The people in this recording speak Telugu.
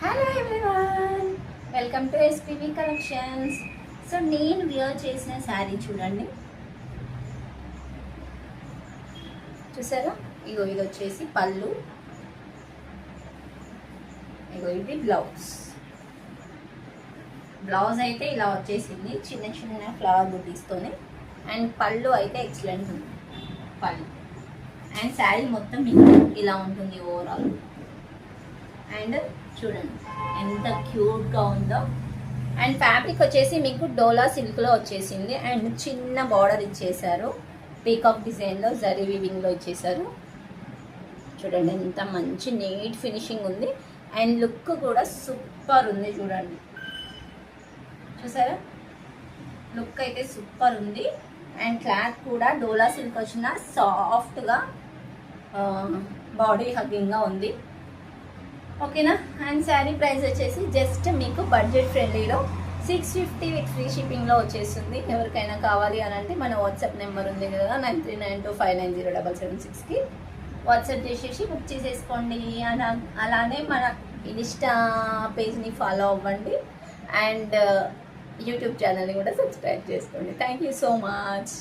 Hello everyone, welcome to SPV collections. So నేను వియర్ చేసిన శారీ చూడండి, చూసారా? ఇది వచ్చేసి పళ్ళు, ఇది బ్లౌజ్ అయితే ఇలా వచ్చేసింది చిన్న చిన్న ఫ్లవర్ బుటీస్తోనే. అండ్ పళ్ళు అయితే ఎక్సలెంట్ ఉంది పళ్ళు. అండ్ శారీ మొత్తం మీకు ఇలా ఉంటుంది ఓవరాల్. అండ్ చూడండి ఎంత క్యూట్గా ఉందో. అండ్ ఫ్యాబ్రిక్ వచ్చేసి మీకు డోలా సిల్క్లో వచ్చేసింది. అండ్ చిన్న బార్డర్ ఇచ్చేసారు, పీకాక్ డిజైన్లో జరీ వీవింగ్లో ఇచ్చేసారు. చూడండి ఎంత మంచి నీట్ ఫినిషింగ్ ఉంది. అండ్ లుక్ కూడా సూపర్ ఉంది. చూడండి, చూసారా? లుక్ అయితే సూపర్ ఉంది. అండ్ క్లాత్ కూడా డోలా సిల్క్ వచ్చిన సాఫ్ట్గా బాడీ హగ్గింగ్గా ఉంది. ఓకేనా? అండ్ శారీ ప్రైస్ వచ్చేసి జస్ట్ మీకు బడ్జెట్ ఫ్రెండ్లీలో 650 విత్ ఫ్రీ షిప్పింగ్లో వచ్చేస్తుంది. ఎవరికైనా కావాలి అని అంటే మన వాట్సాప్ నెంబర్ ఉంది కదా, 9392590776కి వాట్సాప్ చేసేసి బుక్ చేసేసుకోండి. అలానే మన ఇన్స్టా పేజ్ని ఫాలో అవ్వండి. అండ్ యూట్యూబ్ ఛానల్ని కూడా సబ్స్క్రైబ్ చేసుకోండి. Thank you so much.